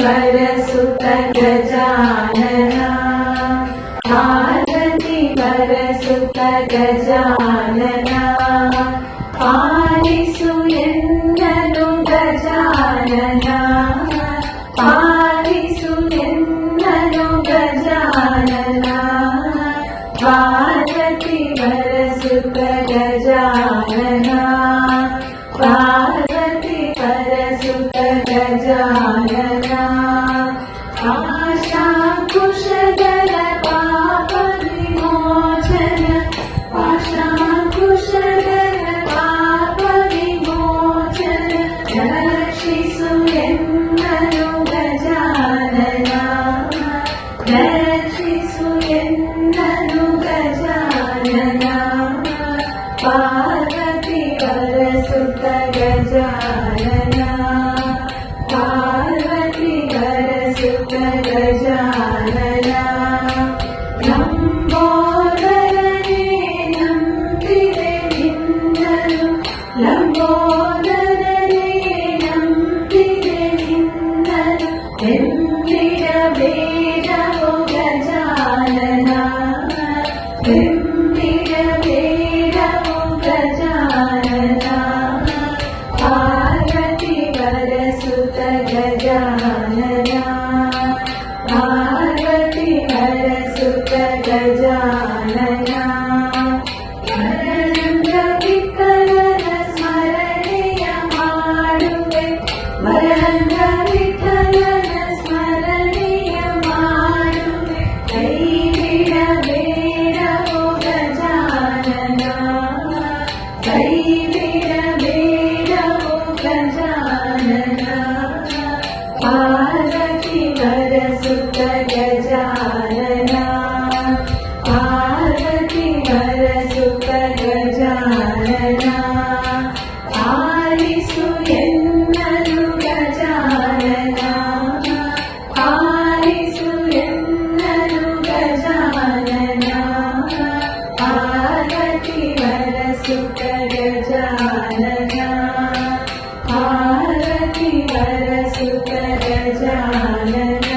वरसुत गजानना पार्वती वरसुत गजानना पालिसु एन्ननु गजानना पालिसु एन्ननु गजानना पार्वती वरसुत गजानना पार्वती वरसुत गजानना आशाकुशधर पाप विमोचन आशाकुशधर पाप विमोचन रक्षिसु एन्ननु गजानना रक्षिसु एन्ननु गजानना पार्वती वरसुत गजानना पार्वती वरसुत गजानना लंबोदरने नंबिरे निन्ननु लंबोदरने नंबिरे निन्ननु एंबिडबेडवो गजानना एंबिडबेडवो गजानना पार्वती वरसुत गजानना पार्वती वरसुत गजानना वररंग विठ्ठलನ ಸ್ಮರಣೆಯ ಮಾಡುವೆ ವರರಂಗ ವಿಠ್ಠಲನ ಸ್ಮರಣೆಯ ಮಾಡುವೆ ಕೈ ಬಿಡಬೇಡವೋ ಗಜಾನನ ಕೈ ಬಿಡಬೇಡವೋ ಗಜಾನನ ಪಾರ್ವತಿ ವರಸುತ ಗಜಾನನ ಪಾರ್ವತಿ ವರಸುತ ಗಜಾನನ ಆಲಿಸು ಎನ್ನನು ಗಜಾನನ ಆಲಿಸು ಎನ್ನನು ಗಜಾನನ ಪಾರ್ವತಿ ವರಸುತ ಗಜಾನನ ಪಾರ್ವತಿ ವರಸುತ ಗಜಾನನ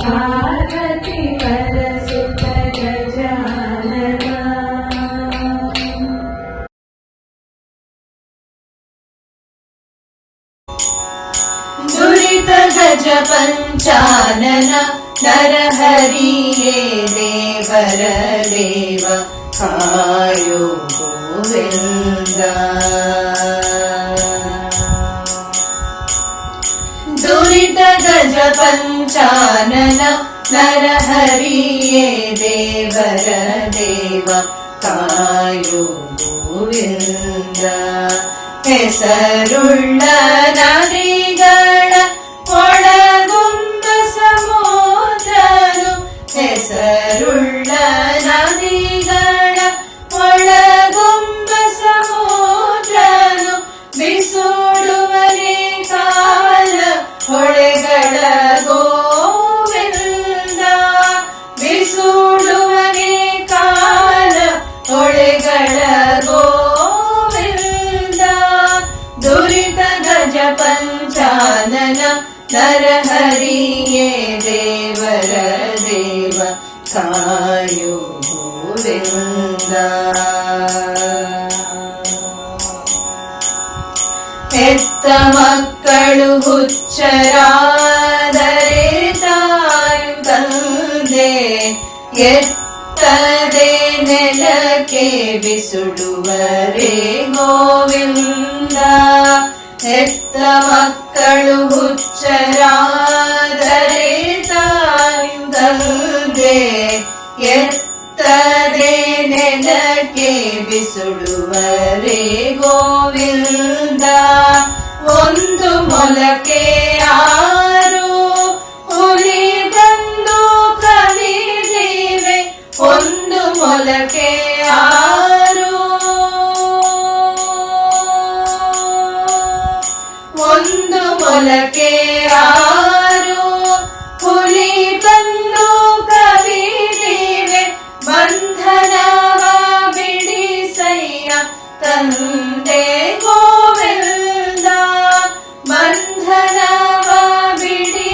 ಪಾರ್ವತಿ ವರಸುತ ಗಜಾನನ ದುರಿತ ಗಜ ಪಂಚಾನನ ನರಹರಿಯೇ ದೇವರ ದೇವ ಕಾಯೋ ಗೋವಿಂದ ದುರಿತ ಗಜ ಪಂಚಾನನ ನರಹರಿಯೇ ದೇವರ ದೇವ ಕಾಯೋ ಗೋವಿಂದ ಹೆಸರುಳ್ಳ ನದಿಗಳ ಒಳಗುಂಬ ಸಮುದ್ರನು ಹೆಸರುಳ್ಳ ನದಿಗಳ ಒಳಗುಂಬ ಸಮುದ್ರನು ಬಿಸುಡುವನೆ ಕಾಲ ಹೊಳೆಗಳ ಗೋವಿಂದ ಬಿಸುಡುವನೆ ಕಾಲ ಹೊಳೆಗಳ ಗೋವಿಂದ ದುರಿತ ಗಜ ಪಂಚಾನನ ನರಹರಿಯೇ ದೇವರ ದೇವ ಕಾಯೋ ಗೋವಿಂದ ಹೆತ್ತ ಮಕ್ಕಳು ಹುಚ್ಚರಾದರೆ ತಾಯು ತಂದೆ ಎತ್ತದೆ ನೆಲಕ್ಕೆ ಬಿಸುಡುವರೆ ಗೋವಿಂದ ಹೆತ್ತ ಮಕ್ಕಳು ಹುಚ್ಚರಾದರೆ ತಾಯು ತಂದೆ ಎತ್ತದೆ ನೆಲಕ್ಕೆ ಬಿಸುಡುವರೆ ಗೋವಿಂದ ಒಂದು ಮೊಲಕೆ ಆರು ಹುಲಿ ಬಂದು ಕವಿದಿವೆ ಒಂದು ಮೊಲಕೆ ಆರು ಒಂದು ಮೊಲಕೆ ಆರು ಹುಲಿ ಬಂದು ಕವಿದಿವೆ ಬಂಧನವ ಬಿಡಿಸಯ್ಯ ತಂದೆ ಗೋವಿಂದ ಬಂಧನವ ಬಿಡಿ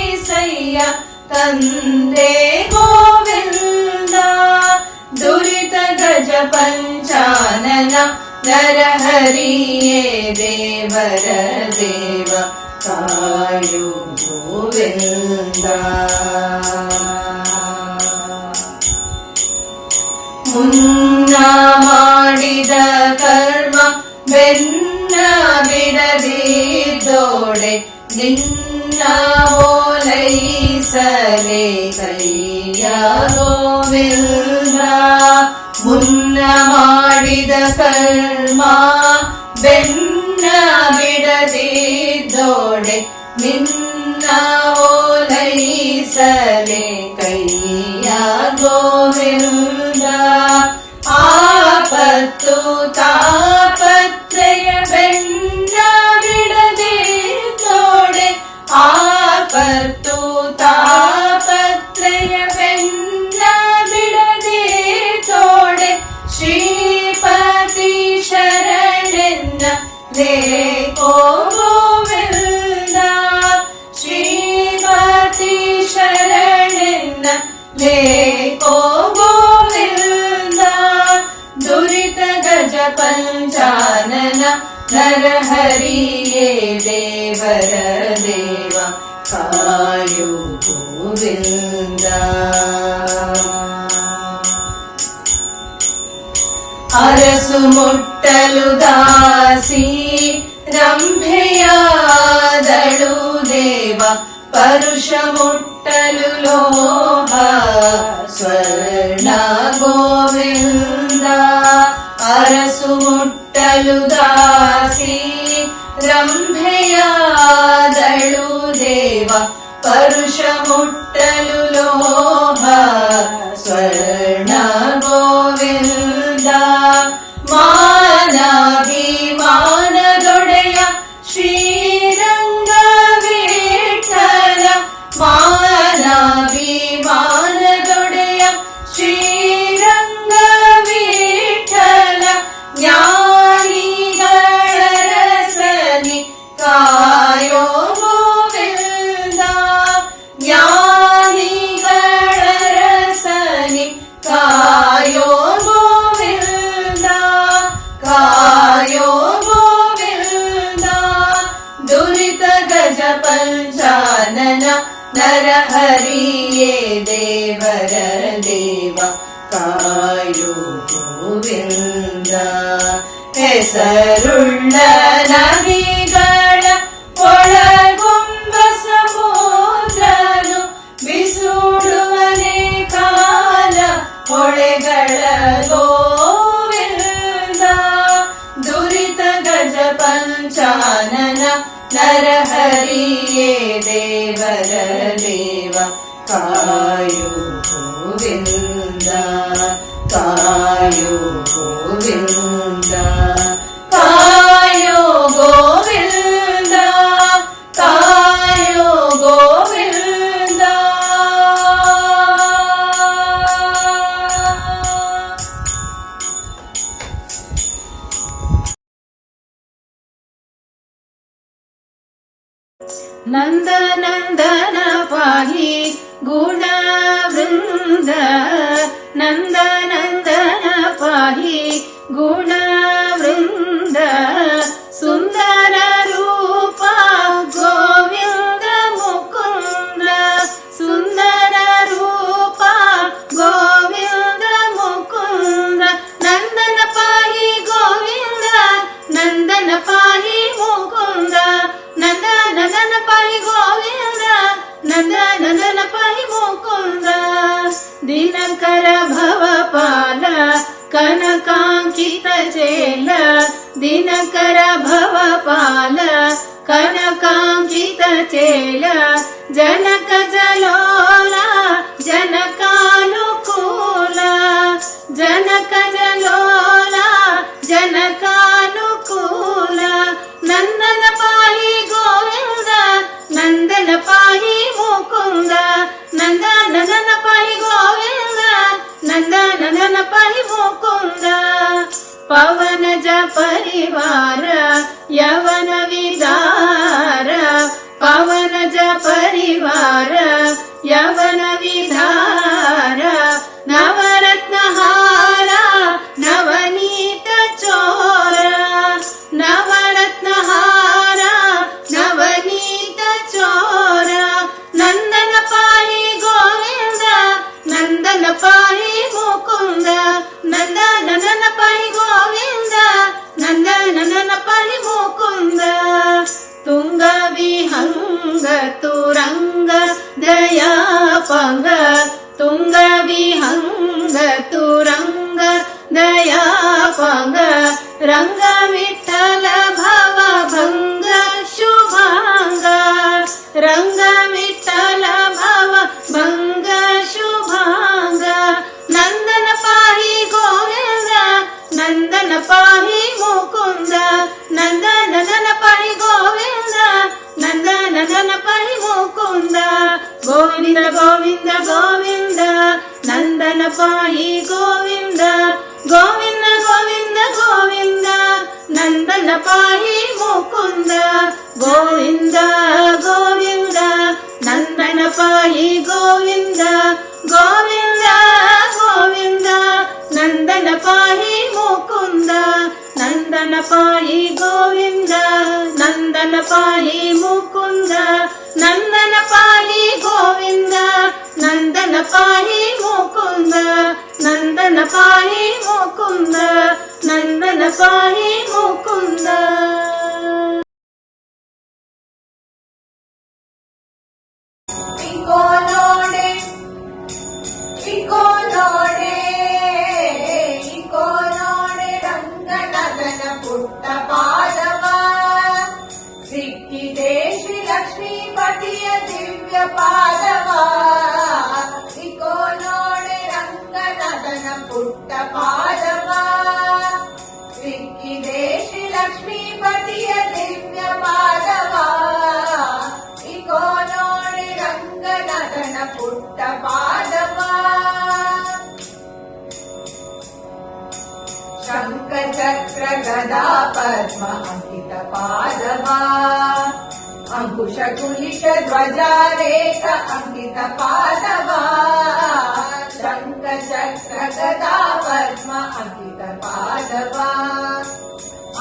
ಪಂಚಾನನ ನರಹರಿಯೇ ದೇವರ ದೇವ ಕಾಯೋ ಗೋವಿಂದ. ಮುನ್ನ ಮಾಡಿದ ಕರ್ಮ ಬೆನ್ನ ಬಿಡದಿದ್ದೋಡೆ ನಿನ್ನ ಓಲೈಸಲೇ ಕೈಯ ಗೋವಿಂದ. ಮುನ್ನ ಮಾಡಿದ ಕರ್ಮ ಬೆನ್ನ ಬಿಡದಿದ್ದೋಡೆ ನಿನ್ನ ಓಲೈಸಲೇ ಕೈಯ ಗೋವಿಂದ. ಆಪತ್ತು ತಾಪತ್ರಯ ಬೆನ್ನ ಬಿಡದಿದ್ದೋಡೆ ಆಪತ್ತು ತಾಪತ್ರಯ ಬೆನ್ನ ಬಿಡದಿದ್ದೋಡೆ ಶ್ರೀಪತಿ ಶರಣೆನ್ನ ಲೇಕೋ ಗೋವಿಂದ. ಶ್ರೀಪತಿ ಶರಣೆನ್ನ ಲೇಕೋ ಗೋವಿಂದ. ದುರಿತ ಗಜ ಪಂಚಾನನ ನರಹರಿಯೇ ದೇವರ ದೇವ ಕಾಯೋ ಗೋವಿಂದ. ಅರಸು ಮುಟ್ಟಲು ದಾಸಿ ರಂಭೆಯಾದಳು ದೇವ ಪರುಷ ಮುಟ್ಟಲು ಲೋಹ ಸ್ವರ್ಣ ಗೋವಿಂದ. ಅರಸು ಮುಟ್ಟಲು ದಾಸಿ ರಂಭೆಯಾದಳು ದೇವ ಪರುಷ ಮುಟ್ಟಲು ಲೋಹ ಸ್ವರ್ಣ ಗೋವಿಂದ. ಮಾನಾಭಿಮಾನದೊಡೆಯ ಶ್ರೀರಂಗ ವಿಠಲ. ಮಾನಾಭಿಮಾನದೊಡೆಯ ಶ್ರೀರಂಗ ವಿಠಲ. ಜ್ಞಾನಿಗಳ ರಸನಿ ಕಾಯೋ ಗೋವಿಂದ. ಜ್ಞಾನಿಗಳ ರಸನಿ ಕಾಯೋ ಗೋವಿಂದ. ಕಾಯೋ ಗೋವಿಂದ. ದುರಿತ ಗಜ ಪಂಚಾನನ ನರಹರಿಯೇ ದೇವರ ದೇವ ಕಾಯೋ ಗೋವಿಂದ. ಹೆಸರುಳ್ಳ ನದಿಗಳ ಒಳಗುಂಬ ಸಮುದ್ರನು ಬಿಸುಡುವನೆ ಕಾಲ ಹೊಳೆಗಳ ಗೋವಿಂದ. ದುರಿತ ಗಜ ಪಂಚಾನನ ನರಹರಿಯೇ ದೇವರ ದೇವ ಕಾಯೋ ಗೋವಿಂದ. ಕಾಯೋ ಗೋವಿಂದ. ಕಾಯೋ ಗೋವಿಂದ. ಕಾಯೋ ಗೋವಿಂದ. ನಂದ ನಂದನ ಪಾಹಿ ಗುಣವೃಂದ. ನಂದ ನಂದನ ಪಾಹಿ ಗುಣವೃಂದ. ಸುಂದರ ರೂಪ ಗೋವಿಂದ ಮುಕುಂದ. ಸುಂದರ ರೂಪ ಗೋವಿಂದ ಮುಕುಂದ. ನಂದನ ಪಾಹಿ ಗೋವಿಂದ. ನಂದನ ಪಾಹಿ ಮುಕುಂದ. ನಂದ ನಂದನ ಪಾಹಿ ಗೋವಿಂದ. ನಂದ ನಂದನ ಪಾಹಿ ಮುಕುಂದ. ದಿನಕರ ಭವಪಾಲ ಕನಕಾಂಕಿತ ಚೇಲ. ದಿನಕರ ಭವಪಾಲ ಕನಕಾಂಕಿತ ಚೇಲ. ಜನಕ ಜಲೋಲ ಜನಕಾನುಕೂಲ. ಜನಕ ಜಲೋಲ ಜನಕಾನುಕೂಲ. ನಂದನ ಪಾಹಿ ಗೋವಿಂದ. ನಂದನ ಪಾಹಿ ಮುಕುಂದ. ನಂದ ನಂದನ ಪಾಹಿ ಗೋವಿಂದ. ನಂದ ನಂದನ ಪಾಹಿ ಮುಕುಂದ. ಪವನಜ ಪರಿವಾರ ಯವನ ವಿದಾರ. ಪವನಜ ಪರಿವಾರ ಯವನ ವಿಧಾರ. ನವರತ್ನ ಹಾರ ನವ ಪಾಂಗ ರಂಗ ವಿಠಲ ಭವ ಭಂಗ ಶುಭಾಂಗ ರಂಗ ವಿಠಲ ಭವ ಭಂಗ ಶುಭಾಂಗ ನಂದನ ಪಾಹಿ ಗೋವಿಂದ ನಂದನ ಪಾಹಿ ಮುಕುಂದ ನಂದನ ಪಾಹಿ ಗೋವಿಂದ ನಂದನ ಪಾಹಿ ಮುಕುಂದ ಗೋವಿಂದ ಗೋವಿಂದ ಗೋವಿಂದ ನಂದನ ಪಾಹಿ ಗೋವಿಂದ ಗೋವಿಂದ ಗೋವಿಂದ ಗೋವಿಂದ ನಂದನ ಪಾಹಿ ಮುಕುಂದ ಗೋವಿಂದ ಗೋವಿಂದ ನಂದನ ಪಾಹಿ ಗೋವಿಂದ ಗೋವಿಂದ ಗೋವಿಂದ ನಂದನ ಪಾಹಿ ಮುಕುಂದ ನಂದನ ಪಾಹಿ ಗೋವಿಂದ ನಂದನ ಪಾಹಿ ಮುಕುಂದ ನಂದನ ಪಾಹಿ ಗೋವಿಂದ ನಂದನ ಪಾಹಿ ಮುಕುಂದ ನಂದನ ಪಾಹಿ ಮುಕುಂದ ನಂದನ ಪಾಹಿ ಮುಕುಂದ. ಇಕೋ ನೋಡೆ ಇಕೋ ನೋಡೆ ಇಕೋ ನೋಡೆ ರಂಗನಾಥನ ಪುಟ್ಟ ಪಾದವ ಸಿಕ್ಕಿದೆ ಶ್ರೀ ಲಕ್ಷ್ಮೀಪತಿಯ ದಿವ್ಯ ಪಾದವ ಇಕೋ ನೋಡೆ ರಂಗನಾಥನ ಪುಟ್ಟ ಪಾದವ ಸಿಕ್ಕಿದೆ ಶ್ರೀ ಲಕ್ಷ್ಮೀಪತಿಯ ದಿವ್ಯ ಪಾದವ ಇಕೋ ನೋಡೆ ರಂಗನಾಥನ ಪುಟ್ಟ ಪಾದವ ಶಂಖ ಚಕ್ರ ಗದಾ ಪದ್ಮ ಅಂಕಿತ ಪಾದವ ಅಂಕುಶ ಕುಲಿಶ ಧ್ವಜಾರೇಖ ಅಂಕಿತ ಪಾದವ ಶಂಖ ಚಕ್ರ ಗದಾ ಪದ್ಮ ಅಂಕಿತ ಪಾದವ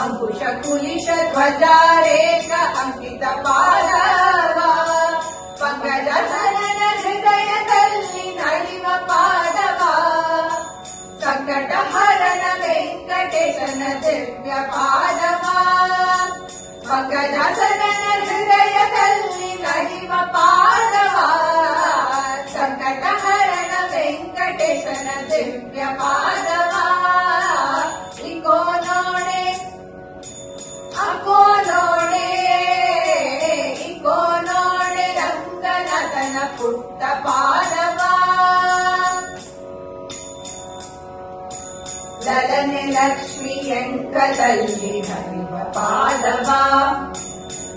ಅಂಕುಶ ಕುಲಿಶ ಧ್ವಜಾರೇಖ ಅಂಕಿತ ಪಾದವ ಪಂಕಜ ಸರನ ಹೃದಯದಲ್ಲಿ ನಲಿವ ಪಾದವ ಸಂಕಟ ಹರಣ ವೆಂಕಟೇಶನ ದಿವ್ಯ ಪಾದವ ಪಂಕಜ ಸರನ ಹೃದಯದಲ್ಲಿ ನಲಿವ ಪಾದವ ಸಂಕಟ ಹರಣ ವೆಂಕಟೇಶನ ದಿವ್ಯ ಪಾದವ ಇಕೋ ನೋಡೆ ಅಕೋ ನೋಡೆ ಇಕೋ ನೋಡೆ ರಂಗನಾಥನ ಪುಟ್ಟ ಪಾದವ ಲಲನೆ ಲಕ್ಷ್ಮಿ ಎಂಕದಲ್ಲಿ ಹರಿವ ಪಾದವ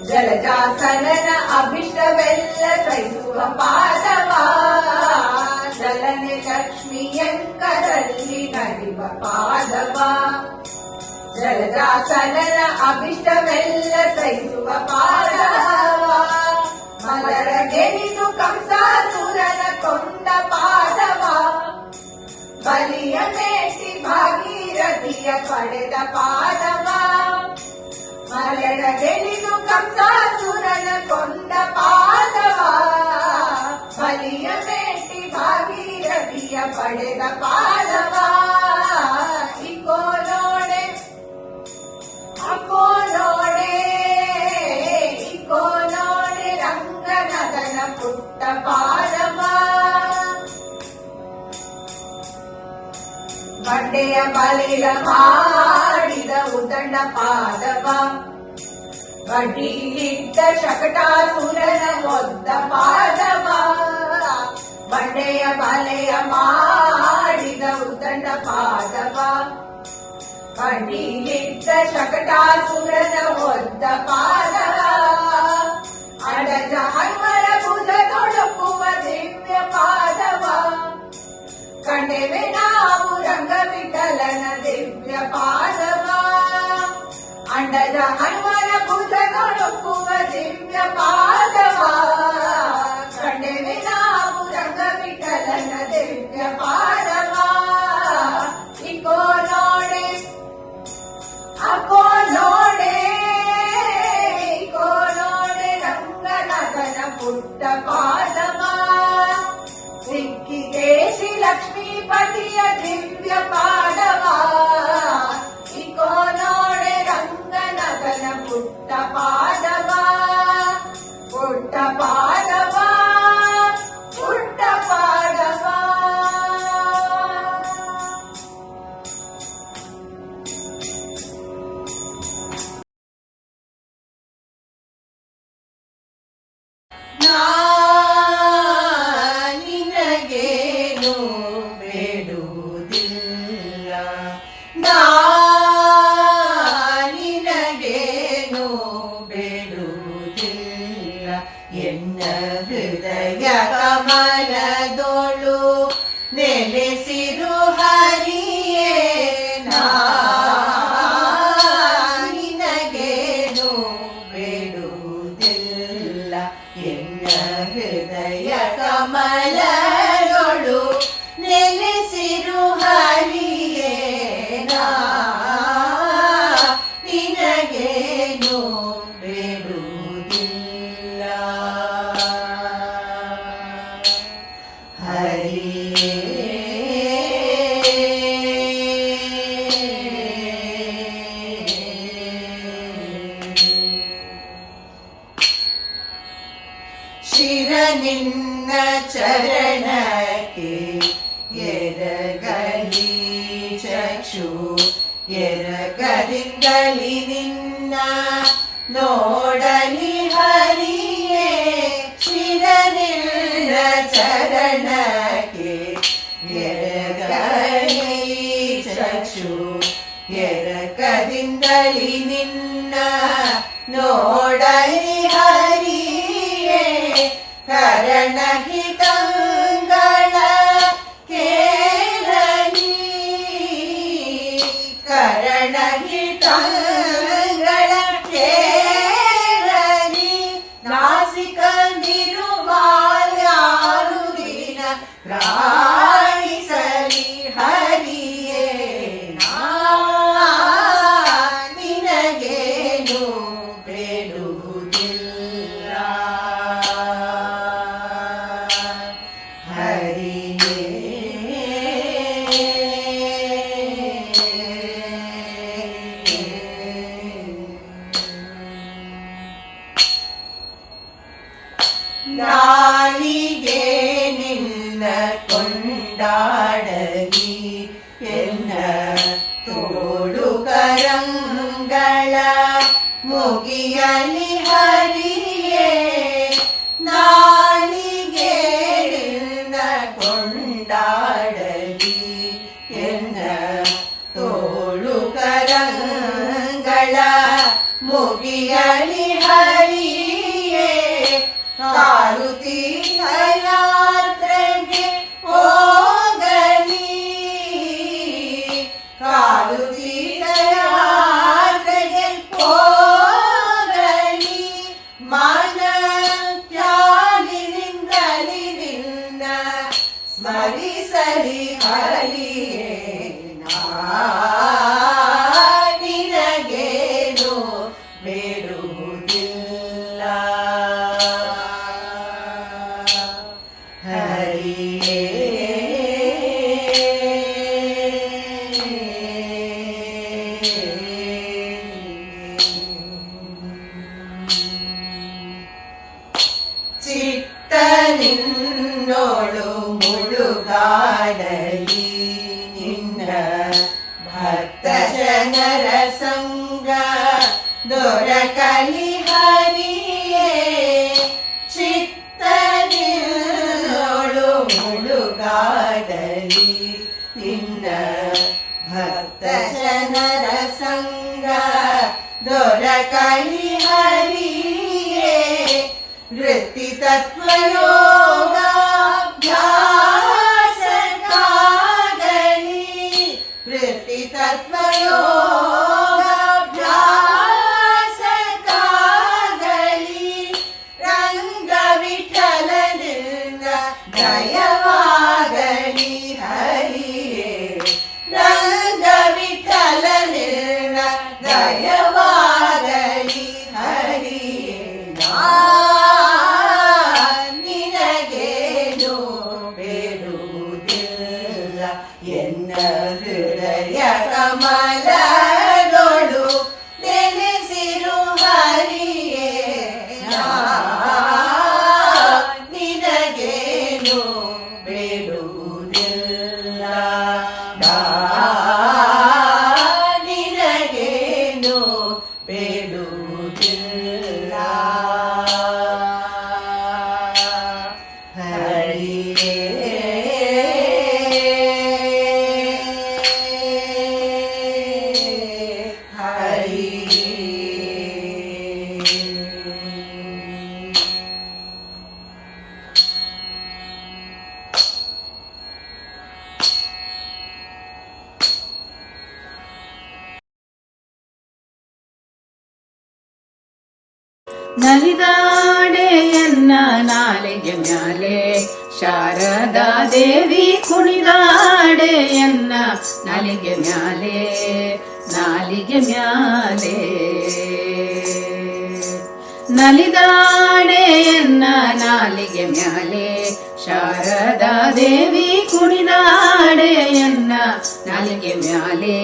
ಜಲಜಾಸನನ ಅಭಿಷ್ಟವೆಲ್ಲ ಸಹಿಸುವ ಪಾದವ ಲಲನೆ ಲಕ್ಷ್ಮಿ ಎಂಕದಲ್ಲಿ ಹರಿವ ಪಾದವ ಜಲಜಾಸನನ ಅಭಿಷ್ಟವೆಲ್ಲ ಸಹಿಸುವ ಪಾದವ ಮಲರ ಗೆಲಿದು ಕಂಸಾಸುರನ ಕೊಂದ ಪಾದವ ಬಲಿಯ ಮೇಟಿ ಭಾಗೀರಥಿಯ ಪಡೆದ ಪಾದವ ಮಲರ ಗೆಲಿದು ಕಂಸಾಸುರನ ಕೊಂದ ಪಾದವ ಬಲಿಯ ಮೇಟಿ ಭಾಗೀರಥಿಯ ಪಡೆದ ಪಾದವ ಇಕೋ ನೋಡೆ ಅಕೋ ನೋಡೆ ಇಕೋ ನೋಡೆ ರಂಗನಾಥನ ಪುಟ್ಟ ಪಾದವ ಬಂಡೆಯ ಬಲಿರ ಮಾಡಿದ ಉದಂಡ ಪಾದವ ಬಡ್ಡಿಲಿದ್ದ ಶಕಟಾಸುರನ ಒದ್ದ ಪಾದವ ಬಂಡೆಯ ಬಲೆಯ ಮಾಡಿದ ಉದಂಡ ಪಾದವ ಬಡ್ಡಿಲಿದ್ದ ಶಕಟಾಸುರನ ಒದ್ದ ಪಾದವ ಅಡಜ ಹನುಮರ ಭುಜ ತೊಡಕುವ ದಿವ್ಯ ಪಾದವ ಕಂಡೆವೆ ನಾವು ರಂಗ ವಿಠಲನ ದಿವ್ಯ ಪಾದವ ಅಂಡದ ಹನುಮನ ಭುಜ ತೊಡಕುವ ದಿವ್ಯ ಪಾದವ ಕಂಡೆವೆ ನಾವು ರಂಗ ವಿಠಲನ ದಿವ್ಯ ಪಾದವ ಇಕೋ ನೋಡೆ ಅಕೋ ನೋಡೆ ಇಕೋ ನೋಡೆ ರಂಗನಾಥನ ಪುಟ್ಟ ಪಾದವ ಸಿಕ್ಕಿದೆ ಶ್ರೀ ಲಕ್ಷ್ಮೀಪತಿಯ ದಿವ್ಯ ಪಾದವ ಇಕೋ ನೋಡೆ ರಂಗನಾಥನ ಪುಟ್ಟ ಪಾದವ ಪುಟ್ಟ ಪಾದ ನಿನ್ನ ಚರಣಕ್ಕೆ ಎರಗಲಿ ಚಕ್ಷು ಎರಗದಿಂದಲಿ ನಿನ್ನ ನೋಡಲಿ ಹರಿಯೇ ಶಿರ ನಿನ್ನ ಚರಣಕ್ಕೆ ಎರಗಲಿ ಚಕ್ಷು ಎರಗದಿಂದಲಿ ನಿನ್ನ ನೋಡಲಿ ಹರಿಯೇ ಕರಣಹಿತಂಗಳ ಕೇಳಲಿ ಕರಣಹಿತಂಗಳ ಕೇಳಲಿ ನಾಸಿಕ ನಿರುಮಾಲ್ಯಾರು ದಿನ ಪ್ರಾಣಿಸಲಿ ಹರಿಯೇ ನಿನಗೇನು ಬೇಡುವುದಿಲ್ಲ ಹರಿಯೇ ನಾಲಿಗೆ ನಿನ್ನ ಕೊಂಡಾಡಲಿ ಎನ್ನ ತೋಳು ಕರಂಗಳ ಮುಗಿಯಲಿ ಹರಿಯೇ ನಾಲಿಗೆ ನಿನ್ನ ಕೊಂಡಾಡಲಿ ಎನ್ನ ತೋಳು ಕರಂಗಳ ಮುಗಿಯಲಿ ಹರಿಯೇ ಕಾಲು ತೀರ್ಥಯಾತ್ರೆಗೆ ಹೋಗಲಿ ಕಾಲು ತೀರ್ಥಯಾತ್ರೆಗೆ ಹೋಗಲಿ ಮನ ತ್ಯಾಗಿನಿಂದಲಿ ನಿನ್ನ ಸ್ಮರಿಸಲಿ ಹರಿಯೇ ನಿನಗೇನು ಬೇಡುವುದಿಲ್ಲ ಹರಿಯೇ ಚಿತ್ತ ನಿನ್ನೋಳು ಮುಳುಗಾಡಲಿ ನಿನ್ನ ಭಕ್ತ ಜನರ ಸಂಗ ದೊರಕಲಿ ಹರಿಯೇ ಚಿತ್ತ ನಿನ್ನೋಳು ಮುಳುಗಾಡಲಿ ನಿನ್ನ ಭಕ್ತ ಜನರ ಸಂಗ ದೊರಕಲಿ ಹರಿಯೇ ವೃತ್ತಿ ತತ್ವಯೋಗಾಭ್ಯಾಸಕ್ಕಾಗಲಿ ವೃತ್ತಿ ತತ್ವಯೋಗಾಭ್ಯಾಸಕ್ಕಾಗಲಿ ರಂಗ ವಿಠಲನಿಂದ ದಯವಾಗಲಿ ಹರಿಯೇ ರಂಗ ವಿಠಲನಿಂದ ದಯವಾಗಲಿ ಹರಿಯೇ ನಿನಗೇನು ಬೇಡುವುದಿಲ್ಲ ಎನ್ನ ಹೃದಯ ಕಮಲದೊಳು ನೆಲೆಸಿರು ಹರಿಯೇ ನಿನಗೇನು ಬೇಡುವುದಿಲ್ಲ ನಿನಗೇನು ಬೇಡುವುದಿಲ್ಲ ಹರಿಯೇ ನಲಿದಾಡೆಯನ್ನ ನಾಲಿಗೆ ಮ್ಯಾಲೆ ಶಾರದಾ ದೇವಿ ಕುಣಿದಾಡೆಯನ್ನ ನಾಲಿಗೆ ಮ್ಯಾಲೆ ನಾಲಿಗೆ ಮ್ಯಾಲೆ ನಲಿದಾಡೆಯನ್ನ ನಾಲಿಗೆ ಮ್ಯಾಲೆ ಶಾರದಾ ದೇವಿ ಕುಣಿದಾಡೆಯನ್ನ ನಾಲಿಗೆ ಮ್ಯಾಲೆ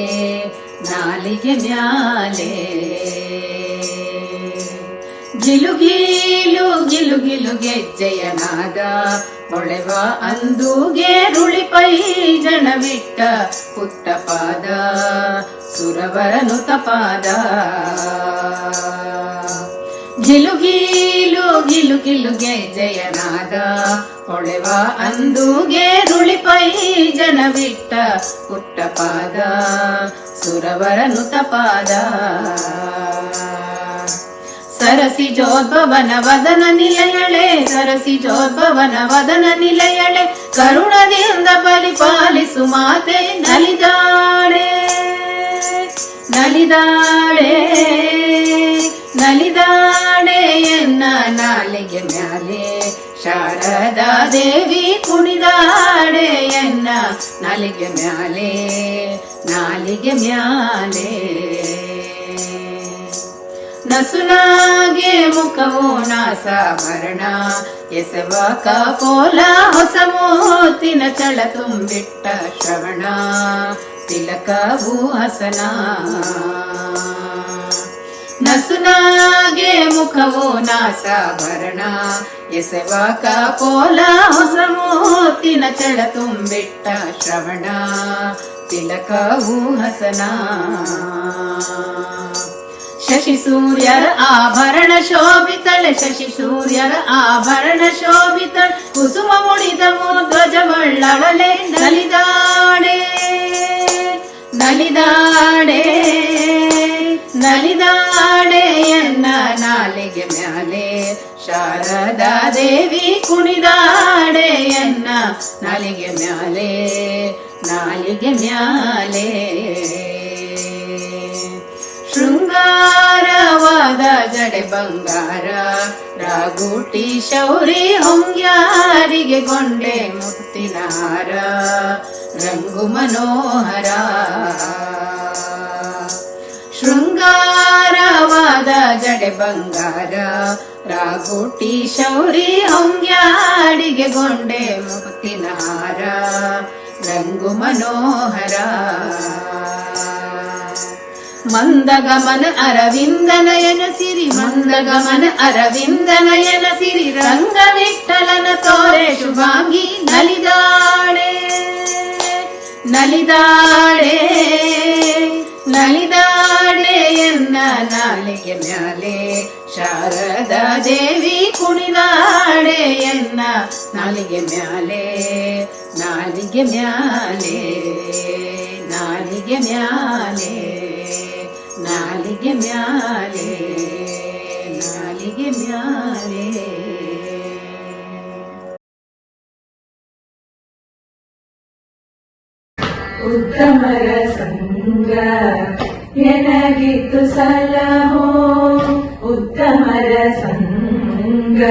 ನಾಲಿಗೆ ಮ್ಯಾಲೆ ಗಿಲುಗೀಲು ಗಿಲುಗಿಲು ಗೆಜ್ಜೆಯ ನಾದ ಹೊಳೆವ ಅಂದುಗೆ ರುಳಿಪೈ ಜನವಿಟ್ಟ ಪುಟ್ಟ ಪಾದ ಸುರವರನು ತಪಾದ ಗಿಲುಗೀಲು ಗಿಲುಗಿಲು ಗೆಜ್ಜೆಯ ನಾದ ಹೊಳೆವ ಅಂದುಗೆ ರುಳಿಪೈ ಜನವಿಟ್ಟ ಪುಟ್ಟ ಪಾದ ಸುರವರನು ತಪಾದ ಸರಸಿ ಜೋದ್ಭವನ ವದನ ನಿಲಯಳೆ ಸರಸಿ ಜೋದ್ಭವನ ವದನ ನಿಲಯಳೆ ಕರುಣದಿಂದ ಪರಿಪಾಲಿಸು ಮಾತೆ ನಲಿದಾಳೆ ನಲಿದಾಳೆ ನಲಿದಾಳೆ ಎನ್ನ ನಾಲಿಗೆ ಮ್ಯಾಲೆ ಶಾರದಾ ದೇವಿ ಕುಣಿದಾಡೆ ಎನ್ನ ನಾಲಿಗೆ ಮ್ಯಾಲೆ ನಾಲಿಗೆ ಮ್ಯಾಲೆ ನಸುನಾಗೆ ಮುಖವು ನಾಸಾಭರಣ ಎಸವ ಕಪೋಲ ಹೊಸ ಮೋತಿನ ಚಳ ತುಂಬಿಟ್ಟ ಶ್ರವಣ ತಿಲಕವು ಹಸನ ನಸುನಾಗೆ ಮುಖವು ನಾಸಾಭರಣ ಎಸವ ಕಪೋಲ ಹೊಸ ಮೋತಿನ ಚಳ ತುಂಬಿಟ್ಟ ಶ್ರವಣ ತಿಲಕವು ಹಸನ ಶಶಿ ಸೂರ್ಯರ ಆಭರಣ ಶೋಭಿತಳೆ ಶಶಿ ಸೂರ್ಯರ ಆಭರಣ ಶೋಭಿತಳೆ ಕುಸುಮ ಮುಡಿದ ಧ್ವಜವಳ್ಳವಳೆ ನಲಿದಾಡೆ ನಲಿದಾಡೆ ನಲಿದಾಡೆ ಎನ್ನ ನಾಲಿಗೆ ಮ್ಯಾಲೆ ಶಾರದಾ ದೇವಿ ಕುಣಿದಾಡೆ ಎನ್ನ ನಾಲಿಗೆ ಮ್ಯಾಲೆ ನಾಲಿಗೆ ಮ್ಯಾಲೆ ಶೃಂಗಾರವಾದ ಜಡೆ ಬಂಗಾರ ರಾಗುಟಿ ಶೌರಿ ಹೊಂಗ್ಯಾರಿಗೆ ಗೊಂಡೆ ಮುತ್ತಿನ ಹಾರ ರಂಗು ಮನೋಹರ ಶೃಂಗಾರವಾದ ಜಡೆ ಬಂಗಾರ ರಾಗುಟಿ ಶೌರಿ ಹೊಂಗ್ಯಾರಿಗೆ ಗೊಂಡೆ ಮುತ್ತಿನ ಹಾರ ರಂಗು ಮನೋಹರ ಮಂದಗಮನ ಅರವಿಂದ ನಯನ ಸಿರಿ ಮಂದಗಮನ ಅರವಿಂದ ನಯನ ಸಿರಿ ರಂಗ ವಿಠಲನ ತೋರೆ ಶುಭಾಂಗಿ ನಲಿದಾಳೆ ನಲಿದಾಳೆ ನಲಿದಾಳೆ ಎನ್ನ ನಾಲಿಗೆ ಮ್ಯಾಲೆ ಶಾರದಾ ದೇವಿ ಕುಣಿದಾಳೆ ಎನ್ನ ನಾಲಿಗೆ ಮ್ಯಾಲೆ ನಾಲಿಗೆ ಮ್ಯಾಲೆ ನಾಲಿಗೆ ಮ್ಯಾಲೆ ನಾಲಿಗೆ ಮ್ಯಾಲೆ ನಾಲಿಗೆ ಮ್ಯಾಲೆ ಉತ್ತಮರ ಸಂಗ ಎನಗಿತ್ತು ಸಲಹೋ ಉತ್ತಮರ ಸಂಗ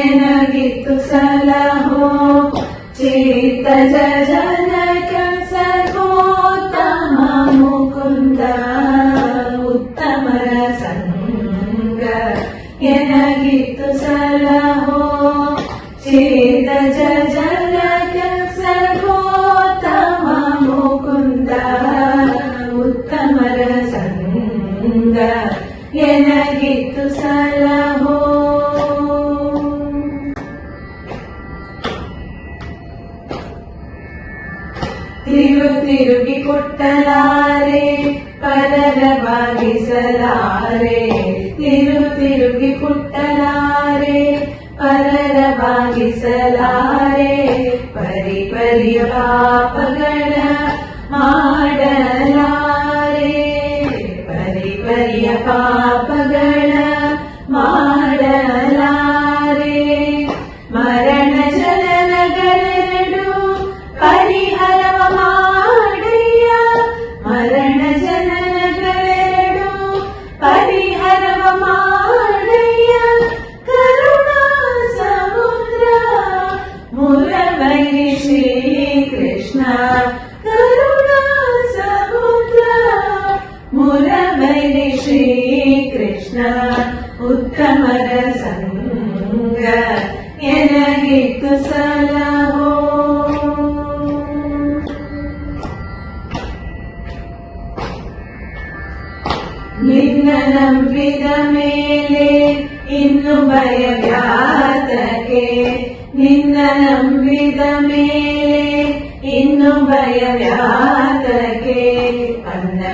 ಎನಗಿತ್ತು ಸಲಹೋ ಚೇತ ಜನಕ ಸರ್ವೋತ್ತಮ ಮುಕುಂದ ಉತ್ತಮರ ಸಂಗ ಎನಗಿತ್ತು ಸಲಹೋ ಚೇತ ಜನಕ ಸರ್ವೋತ್ತಮ ಮುಕುಂದ ಉತ್ತಮರ ಸಂಗ ಎನಗಿತ್ತು ಸಲಹೋ ತಿರುಗಿ ಕೊಟ್ಟಲಾರೆ ಪರರ ಭಾಗಿಸಲಾರೆ ತಿರುಗಿ ಕೊಟ್ಟಲಾರೆ ಪರರ ಭಾಗಿಸಲಾರೆ ಪರಿಯ ಪಾಪಗಳ ಮಾಡಲಾರೆ ಪರಿಯ ಪಾಪಗಳ ಮಾಡಲಾರೆ ಮರಣ ಜನನಗಳೆರಡು ಪರಿಹರವ ಮಾಡಯ್ಯ ಮರಣ ಜನನಗಳೆರಡು ಪರಿಹರವ ಮಾಡಯ್ಯ ಕರುಣಾ ಸಮುದ್ರ ಮುರವೈರಿ ಶ್ರೀ ಕೃಷ್ಣ ಕರುಣಾ ಸಮುದ್ರ ಮುರವೈರಿ ಶ್ರೀ ಕೃಷ್ಣ ಉತ್ತಮರ ಸಂಗ ಎನಗಿತ್ತು ಸಲಹೋ ನಿನ್ನ ನಂಬಿದ ಮೇಲೆ ಇನ್ನು ಭಯವ್ಯಾತಕೆ ನಿನ್ನ ನಂಬಿದ ಮೇಲೆ ಇನ್ನು ಭಯವ್ಯಾತಕೆ ಪನ್ನಗಾದಿಪಾಶಯನ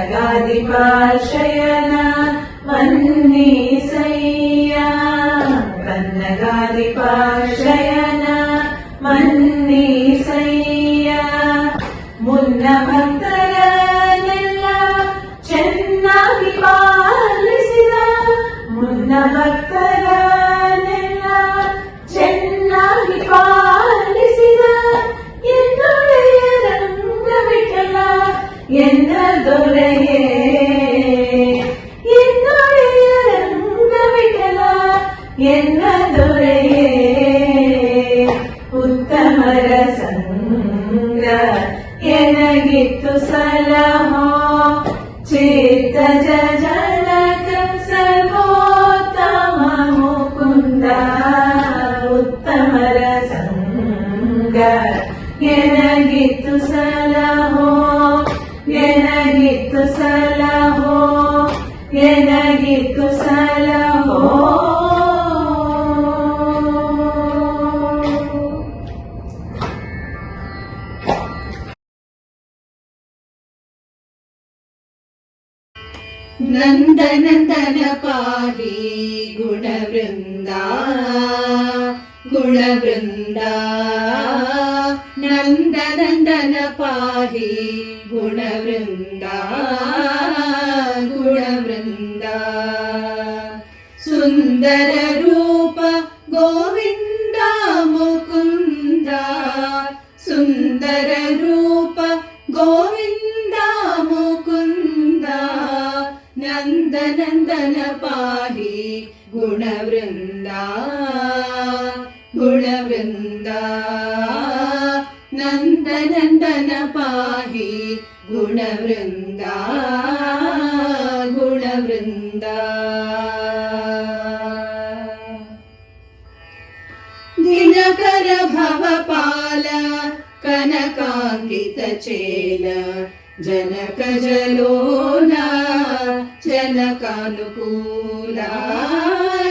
ಮನ್ನೀಸಯ್ಯ ಪನ್ನಗಾದಿಪಾಶಯನ ಮನ್ನೀಸಯ್ಯ ಮುನ್ನ ಭಕ್ತರನ್ನೆಲ್ಲ ಚೆನ್ನಾಗಿ ಪಾಲಿಸಿದ ಮುನ್ನ ಭಕ್ತರನ್ನೆಲ್ಲ ಚೆನ್ನಾಗಿ ಪಾಲಿಸಿದ ಎನ್ನೊಡೆಯ ರಂಗ ವಿಠಲ ಎನ್ನ ದೊರೆಯೇ ಎನ್ನೊಡೆಯ ರಂಗ ವಿಠಲ ಎನ್ನ ದೊರೆಯೇ ಉತ್ತಮರ ಸಂಗ ಎನಗಿತ್ತು ಸಲಹೋ ಚೇತಜ ಜನಕ ಸರ್ವೋತ್ತಮ ಮುಕುಂದ ಉತ್ತಮರ ಸಂಗ ಎನಗಿತ್ತು ಸಲಹೋ ಎನಗಿತ್ತು ಸಲಹೋ ಎನಗಿತ್ತು ಸಲಹೋ ನಂದನಂದನ ಪಾಹಿ ಗುಣವೃಂದ ಗುಣವೃಂದ ನಂದನಂದನ ಪಾಹಿ ಗುಣವೃಂದ ಗುಣವೃಂದ ಸುಂದರ ರೂಪ ಗೋವಿಂದ ಮುಕುಂದ ಸುಂದರ ರೂಪ ಗೋವಿಂದ ಮುಕುಂದ ನಂದನಂದನ ಪಾಹಿ ಗುಣವೃಂದ ಗುಣವೃಂದ ನಂದನಂದನ ಪಾಹಿ ಗುಣವೃಂದ ಗುಣವೃಂದ ದಿನಕರ ಭವಪಾಲ ಕನಕಾಂಕಿತ ಚೇಲ ಜನಕ ಜಲೋಲ ಜನಕಾನುಕೂಲ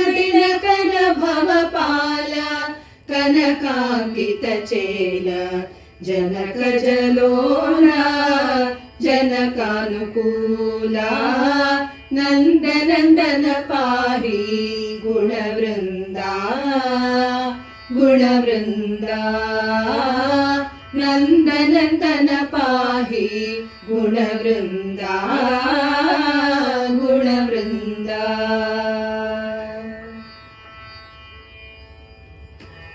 ದಿನಕರ ಭವಪಾಲ ಕನಕಾಂಕಿತ ಚೇಲ ಜನಕ ಜಲೋಲ ಜನಕಾನುಕೂಲ ನಂದನಂದನ ಪಾಹಿ ಗುಣವೃಂದ ಗುಣವೃಂದ ನಂದನಂದನ ಪಾಹಿ ಗುಣವೃಂದ ಗುಣವೃಂದ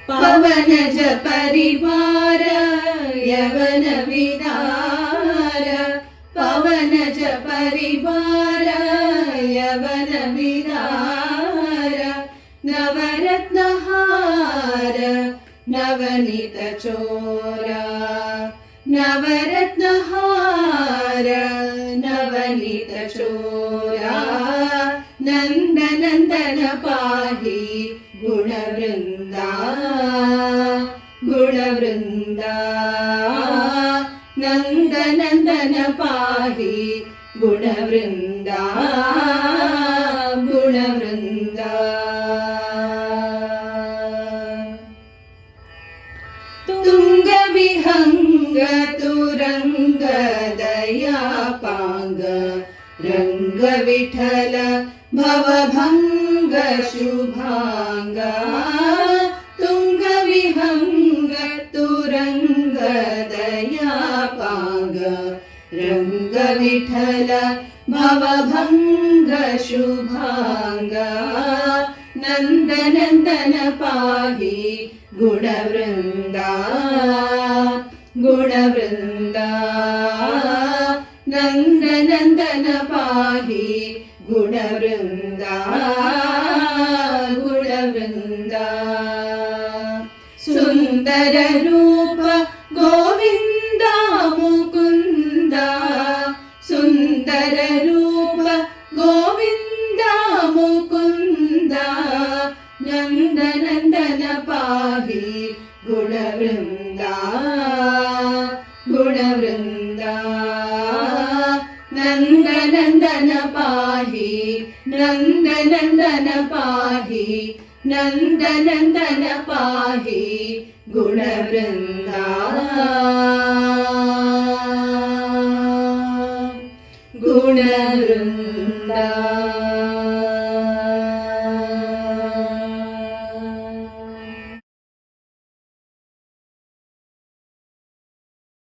ಪವನಜ ಪರಿವಾರ ಯವನ ವಿದಾರ ಪವನಜ ಪರಿವಾರ ಯವನ ವಿದಾರ ನವರತ್ನಹಾರ ನವನಿತ ಚೋರ ನವರತ್ನಹಾರ ನವನಿತ ಚೋರ ನಂದನಂದನ ಪಾಹಿ ಗುಣವೃಂದ ಗುಣವೃಂದ ನಂದನಂದನ ಪಾಹಿ ಗುಣವೃಂದ ಗುಣವೃಂದ ತುಂಗ ವಿಹಂಗ ತುರಂಗ ದಯಾಪಾಂಗ ರಂಗ ವಿಠಲ ಭವಭಂಗ ಶುಭಾಂಗ ತುಂಗ ವಿಹಂಗ ತುರಂಗ ದಯಾಪಾಂಗ ರಂಗ ವಿಠಲ ಭವಭಂಗ ಶುಭಾಂಗ ನಂದನಂದನ ಪಾಹಿ ಗುಣವೃಂದ ಗುಣವೃಂದ ನಂದನಂದನ ಪಾಹಿ ಗುಣವೃಂದ ಗುಣವೃಂದ ಸುಂದರ ರೂಪ ಗೋವಿಂದ ಮುಕುಂದ ಸುಂದರ ರೂಪ ಗೋವಿಂದ ಮುಕುಂದ ನಂದನಂದನ ಪಾಹಿ ಗುಣವೃಂದ ಗುಣವೃಂದ ನಂದನಂದ नन्दन पाहि नन्दनन्दन पाहि नन्दनन्दन पाहि गुणवृन्दा गुणवृन्दा